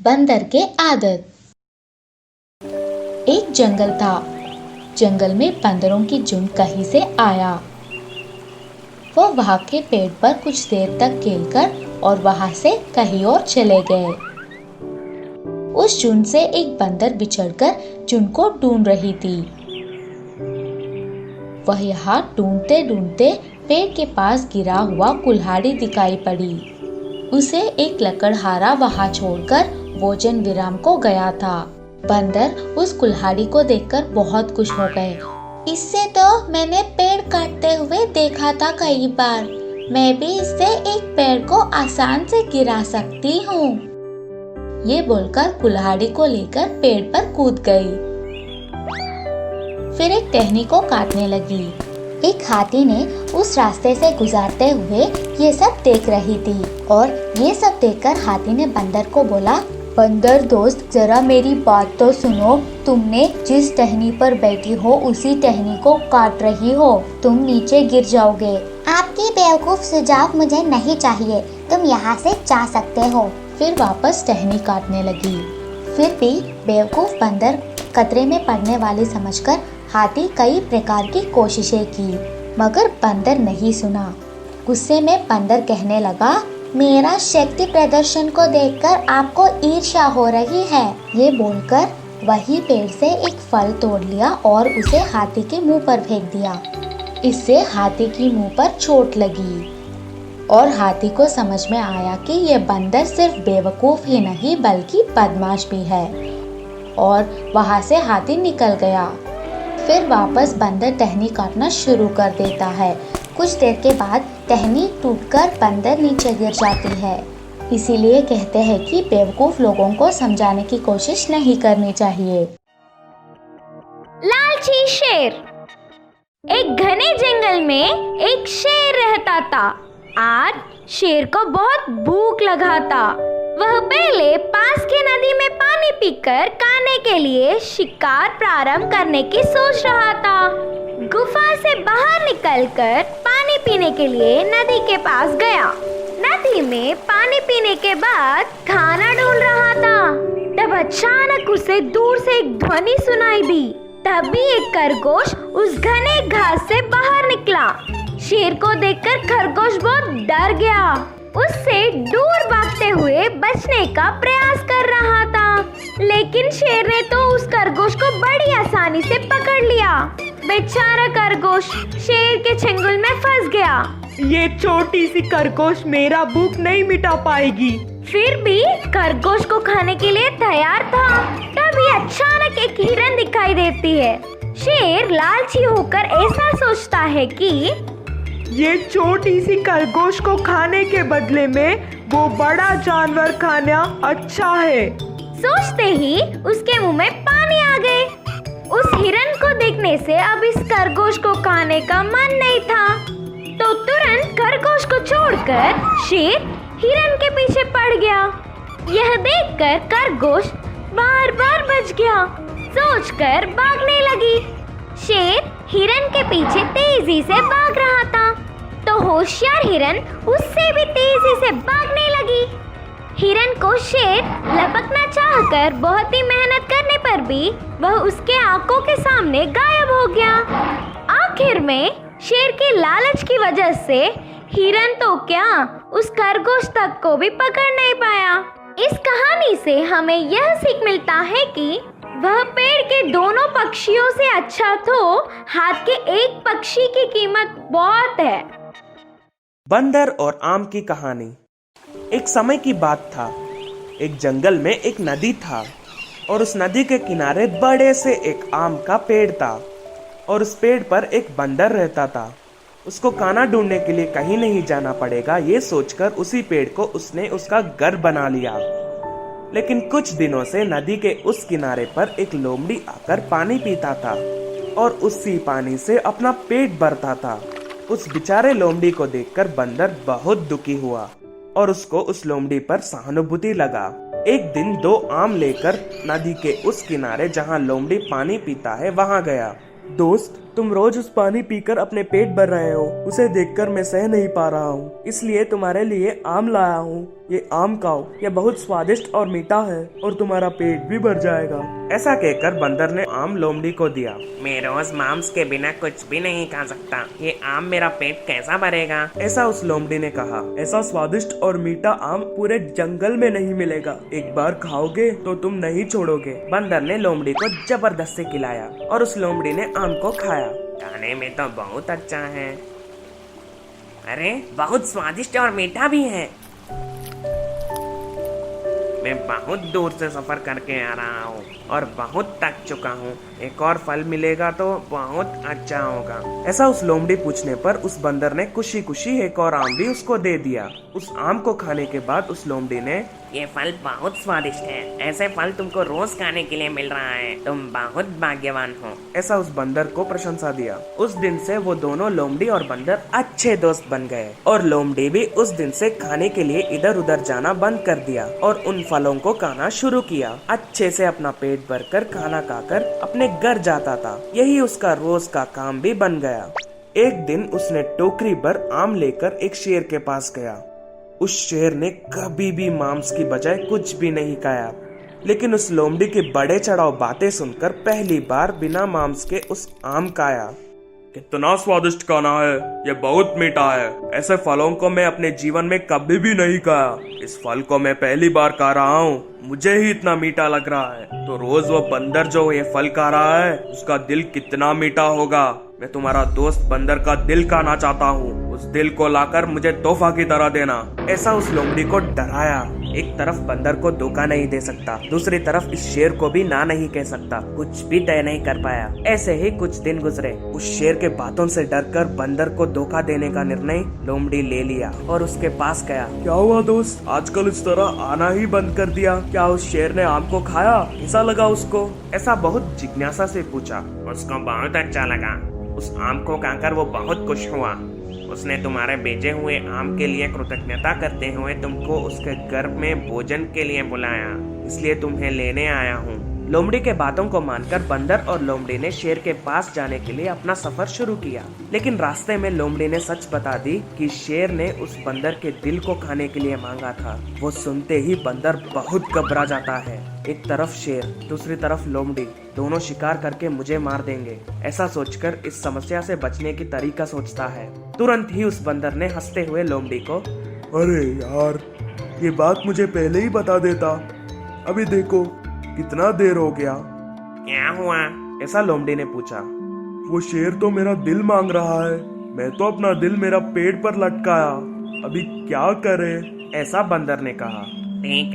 बंदर के आदत। एक जंगल था। जंगल में बंदरों की झुंड कहीं से आया। वो वहां के पेड़ पर कुछ देर तक खेलकर और वहां से कहीं और चले गए। उस झुंड से एक बंदर बिछड़कर झुंड को ढूंढ रही थी। वह यहाँ ढूंढते ढूंढते पेड़ के पास गिरा हुआ कुल्हाड़ी दिखाई पड़ी। उसे एक लकड़हारा वहां छोड़कर भोजन विराम को गया था। बंदर उस कुल्हाड़ी को देखकर बहुत खुश हो गए। इससे तो मैंने पेड़ काटते हुए देखा था कई बार। मैं भी इससे एक पेड़ को आसान से गिरा सकती हूँ। ये बोलकर कुल्हाड़ी को लेकर पेड़ पर कूद गई। फिर एक टहनी को काटने लगी। एक हाथी ने उस रास्ते से गुजरते हुए ये सब देख रही थी और ये सब देखकर हाथी ने बंदर को बोला, बंदर दोस्त, जरा मेरी बात तो सुनो। तुमने जिस टहनी पर बैठी हो उसी टहनी को काट रही हो। तुम नीचे गिर जाओगे। आपकी बेवकूफ सुझाव मुझे नहीं चाहिए। तुम यहाँ से जा सकते हो। फिर वापस टहनी काटने लगी। फिर भी बेवकूफ बंदर खतरे में पड़ने वाली समझकर हाथी कई प्रकार की कोशिशें की, मगर बंदर नहीं सुना। गुस्से में बंदर कहने लगा, मेरा शक्ति प्रदर्शन को देखकर आपको ईर्ष्या हो रही है। ये बोलकर वही पेड़ से एक फल तोड़ लिया और उसे हाथी के मुंह पर फेंक दिया। इससे हाथी की मुंह पर चोट लगी और हाथी को समझ में आया कि यह बंदर सिर्फ बेवकूफ ही नहीं बल्कि बदमाश भी है, और वहां से हाथी निकल गया। फिर वापस बंदर टहनी काटना शुरू कर देता है। कुछ देर के बाद टहनी टूटकर बंदर नीचे गिर जाती है। इसीलिए कहते हैं कि बेवकूफ लोगों को समझाने की कोशिश नहीं करनी चाहिए। लालची शेर। एक घने जंगल में एक शेर रहता था। आज शेर को बहुत भूख लगा था। वह पहले पास की नदी में पानी पीकर खाने के लिए शिकार प्रारंभ करने की सोच रहा था। गुफा से बाहर निकलकर पानी पीने के लिए नदी के पास गया। नदी में पानी पीने के बाद खाना ढूंढ रहा था। तब अचानक उसे दूर से एक ध्वनि सुनाई दी। तभी एक खरगोश उस घने घास से बाहर निकला। शेर को देखकर खरगोश बहुत डर गया। उससे दूर भागते हुए बचने का प्रयास कर रहा था, लेकिन शेर ने तो उस खरगोश को बड़ी आसानी से पकड़ लिया। बेचारा खरगोश शेर के चंगुल में फंस गया। ये छोटी सी खरगोश मेरा भूख नहीं मिटा पाएगी। फिर भी खरगोश को खाने के लिए तैयार था। तभी अचानक एक हिरन दिखाई देती है। शेर लालची होकर ऐसा सोचता है कि ये छोटी सी खरगोश को खाने के बदले में वो बड़ा जानवर खाना अच्छा है। सोचते ही उसके मुंह में पानी आ गए। उस हिरन को देखने से अब इस खरगोश को खाने का मन नहीं था, तो तुरंत खरगोश को छोड़कर शेर हिरन के पीछे पड़ गया। यह देखकर खरगोश बार बार बच गया। सोचकर भागने लगी। शेर हिरन के पीछे तेजी से भाग रहा था, तो होशियार हिरन उससे भी तेजी से भागने लगी। हिरन को शेर लपकना चाहकर बहुत ही मेहनत करने पर भी वह उसके आंखों के सामने गायब हो गया। आखिर में शेर के लालच की वजह से हिरन तो क्या, उस खरगोश तक को भी पकड़ नहीं पाया। इस कहानी से हमें यह सीख मिलता है कि वह पेड़ के दोनों पक्षियों से अच्छा तो हाथ के एक पक्षी की कीमत बहुत है। बंदर और आम की कहानी। एक समय की बात था। एक जंगल में एक नदी था और उस नदी के किनारे बड़े से एक आम का पेड़ था और उस पेड़ पर एक बंदर रहता था। उसको खाना ढूंढने के लिए कहीं नहीं जाना पड़ेगा, ये सोचकर उसी पेड़ को उसने उसका घर बना लिया। लेकिन कुछ दिनों से नदी के उस किनारे पर एक लोमड़ी आकर पानी पीता था और उसी पानी से अपना पेट भरता था। उस बेचारे लोमड़ी को देखकर बंदर बहुत दुखी हुआ और उसको उस लोमड़ी पर सहानुभूति लगा। एक दिन दो आम लेकर नदी के उस किनारे जहाँ लोमड़ी पानी पीता है वहाँ गया। दोस्त, तुम रोज उस पानी पीकर अपने पेट भर रहे हो। उसे देखकर मैं सह नहीं पा रहा हूँ, इसलिए तुम्हारे लिए आम लाया हूँ। ये आम खाओ, ये बहुत स्वादिष्ट और मीठा है और तुम्हारा पेट भी भर जाएगा। ऐसा कहकर बंदर ने आम लोमड़ी को दिया। मैं रोज मांस के बिना कुछ भी नहीं खा सकता, ये आम मेरा पेट कैसा भरेगा? ऐसा उस लोमड़ी ने कहा। ऐसा स्वादिष्ट और मीठा आम पूरे जंगल में नहीं मिलेगा, एक बार खाओगे तो तुम नहीं छोड़ोगे। बंदर ने लोमड़ी को जबरदस्ती खिलाया और उस लोमड़ी ने आम को खाया। खाने में तो बहुत अच्छा है, अरे बहुत स्वादिष्ट और मीठा भी है। मैं बहुत दूर से सफर करके आ रहा हूँ और बहुत थक चुका हूँ, एक और फल मिलेगा तो बहुत अच्छा होगा। ऐसा उस लोमड़ी पूछने पर उस बंदर ने खुशी खुशी एक और आम भी उसको दे दिया। उस आम को खाने के बाद उस लोमड़ी ने, ये फल बहुत स्वादिष्ट है, ऐसे फल तुमको रोज खाने के लिए मिल रहा है, तुम बहुत भाग्यवान हो। ऐसा उस बंदर को प्रशंसा दिया। उस दिन से वो दोनों लोमड़ी और बंदर अच्छे दोस्त बन गए और लोमड़ी भी उस दिन से खाने के लिए इधर उधर जाना बंद कर दिया और उन फलों को खाना शुरू किया। अच्छे से अपना पेट भरकर खाना खाकर अपने घर जाता था। यही उसका रोज का काम भी बन गया। एक दिन उसने टोकरी भर आम लेकर एक शेर के पास गया। उस शेर ने कभी भी मांस की बजाय कुछ भी नहीं खाया, लेकिन उस लोमड़ी की बड़े चढ़ाव बातें सुनकर पहली बार बिना मांस के उस आम खाया। कितना स्वादिष्ट खाना है, ये बहुत मीठा है, ऐसे फलों को मैं अपने जीवन में कभी भी नहीं खाया। इस फल को मैं पहली बार खा रहा हूँ, मुझे ही इतना मीठा लग रहा है, तो रोज वो बंदर जो ये फल खा रहा है उसका दिल कितना मीठा होगा। मैं तुम्हारा दोस्त बंदर का दिल खाना चाहता हूँ, उस दिल को लाकर मुझे तोहफा की तरह देना। ऐसा उस लोमड़ी को डराया। एक तरफ बंदर को धोखा नहीं दे सकता, दूसरी तरफ इस शेर को भी ना नहीं कह सकता, कुछ भी तय नहीं कर पाया। ऐसे ही कुछ दिन गुजरे। उस शेर के बातों से डरकर बंदर को धोखा देने का निर्णय लोमड़ी ले लिया और उसके पास गया। क्या हुआ दोस्त, आजकल इस तरह आना ही बंद कर दिया? क्या उस शेर ने आम को खाया? कैसा लगा उसको? ऐसा बहुत जिज्ञासा से पूछा। उसको बहुत अच्छा लगा, उस आम को खाकर वो बहुत खुश हुआ। उसने तुम्हारे भेजे हुए आम के लिए कृतज्ञता करते हुए तुमको उसके घर में भोजन के लिए बुलाया, इसलिए तुम्हें लेने आया हूँ। लोमड़ी के बातों को मानकर बंदर और लोमड़ी ने शेर के पास जाने के लिए अपना सफर शुरू किया, लेकिन रास्ते में लोमड़ी ने सच बता दी कि शेर ने उस बंदर के दिल को खाने के लिए मांगा था। वो सुनते ही बंदर बहुत घबरा जाता है। एक तरफ शेर, दूसरी तरफ लोमड़ी, दोनों शिकार करके मुझे मार देंगे, ऐसा सोचकर इस समस्या से बचने की तरीका सोचता है। तुरंत ही उस बंदर ने हंसते हुए लोमड़ी को, अरे यार, ये बात मुझे पहले ही बता देता, अभी देखो कितना देर हो गया। क्या हुआ? ऐसा लोमड़ी ने पूछा। वो शेर तो मेरा दिल मांग रहा है, मैं तो अपना दिल मेरा पेट पर लटकाया, अभी क्या करें? ऐसा बंदर ने कहा। ठीक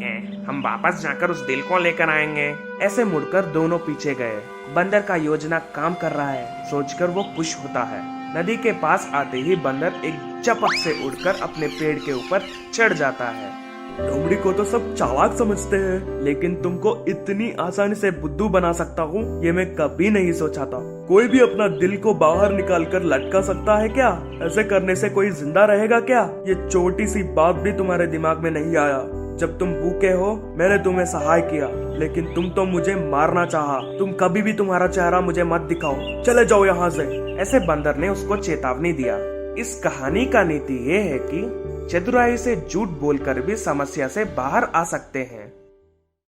है, हम वापस जाकर उस दिल को लेकर आएंगे। ऐसे मुड़कर दोनों पीछे गए। बंदर का योजना काम कर रहा है सोचकर वो खुश होता है। नदी के पास आते ही बंदर एक झपक से उड़कर अपने पेड़ के ऊपर चढ़ जाता है। लोमड़ी को तो सब चालाक समझते हैं, लेकिन तुमको इतनी आसानी से बुद्धू बना सकता हूँ ये मैं कभी नहीं सोचा था। कोई भी अपना दिल को बाहर निकाल कर लटका सकता है क्या? ऐसे करने से कोई जिंदा रहेगा क्या? ये छोटी सी बात भी तुम्हारे दिमाग में नहीं आया? जब तुम भूखे हो मैंने तुम्हें सहाय किया, लेकिन तुम तो मुझे मारना चाहा। तुम कभी भी तुम्हारा चेहरा मुझे मत दिखाओ, चले जाओ यहाँ से। ऐसे बंदर ने उसको चेतावनी दिया। इस कहानी का नीति ये है कि चतुराई से झूठ बोलकर भी समस्या से बाहर आ सकते हैं।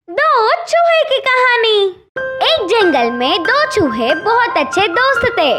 दो चूहे की कहानी। एक जंगल में दो चूहे बहुत अच्छे दोस्त थे।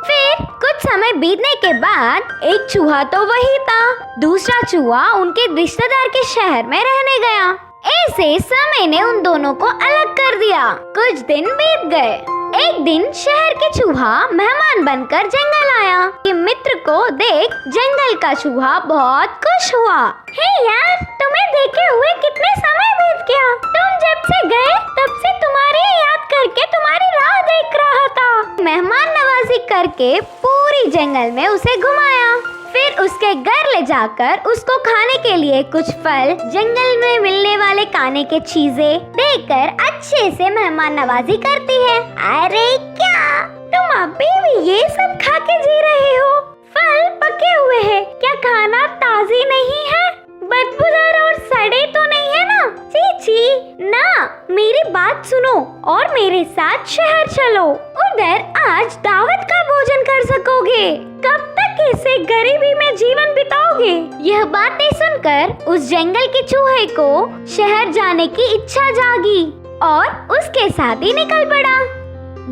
फिर कुछ समय बीतने के बाद एक चूहा तो वही था, दूसरा चूहा उनके रिश्तेदार के शहर में रहने गया। ऐसे समय ने उन दोनों को अलग कर दिया। कुछ दिन बीत गए। एक दिन शहर के चूहा मेहमान बनकर जंगल आया। कि मित्र को देख जंगल का चूहा बहुत खुश हुआ। हे यार, तुम्हें देखे हुए कितने समय बीत गया। तुम जब से गए तब से तुम्हारी याद करके तुम्हारी राह देख रहा था। मेहमान नवाजी करके पूरी जंगल में उसे घुमाया। फिर उसके घर ले जाकर उसको खाने के लिए कुछ फल, जंगल में मिलने वाले खाने के चीजें देकर अच्छे से मेहमान नवाजी करती है। अरे क्या तुम अभी भी ये सब खा के जी रहे हो? फल पके हुए हैं, क्या खाना ताजी नहीं है? बदबूदार और सड़े तो नहीं है ना? चीची ना, मेरी बात सुनो और मेरे साथ शहर चलो। उधर आज दावत का भोजन कर सकोगे। कब तक कैसे गरीबी में जीवन बिताओगे? यह बातें सुनकर उस जंगल के चूहे को शहर जाने की इच्छा जागी और उसके साथ ही निकल पड़ा।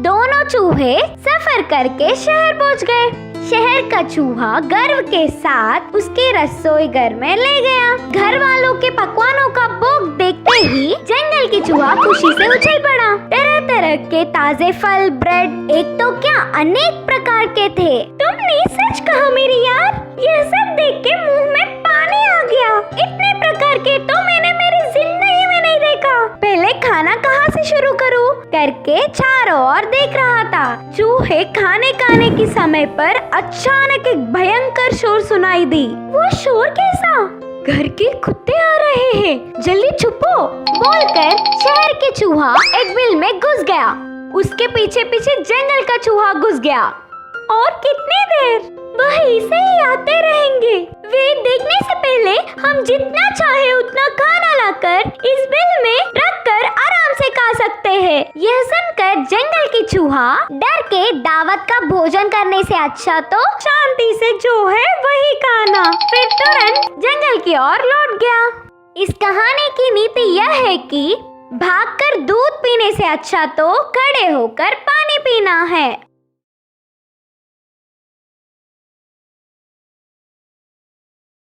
दोनों चूहे सफर करके शहर पहुंच गए। शहर का चूहा गर्व के साथ उसके रसोई घर में ले गया। घर वालों के पकवानों का भोग देखते ही जंगल की चूहा खुशी से उछल पड़ा। तरह तरह के ताजे फल, ब्रेड, एक तो क्या अनेक प्रकार के थे। तुमने सच कहा मेरी यार, यह सब देख के मुंह में पानी आ गया। इतने प्रकार के तो मैंने मेरी जिंदगी में नहीं देखा। पहले खाना कहाँ से शुरू करूँ करके चारों ओर देख रहा था। चूहे खाने के समय पर अचानक एक भयंकर शोर सुनाई दी। वो शोर कैसा? घर के कुत्ते आ रहे हैं, जल्दी छुपो बोलकर शहर के चूहा एक बिल में घुस गया। उसके पीछे पीछे जंगल का चूहा घुस गया। और कितनी देर वह ऐसे ही आते रहेंगे। वे देखने से पहले हम जितना चाहे उतना खाना लाकर इस बिल में रखकर आराम से खा सकते हैं। यह सुनकर जंगल की चूहा डर के दावत का भोजन करने से अच्छा तो शांति से जो है वही खाना। फिर तुरंत जंगल की ओर लौट गया। इस कहानी की नीति यह है कि भागकर दूध पीने से अच्छा तो खड़े होकर पानी पीना है।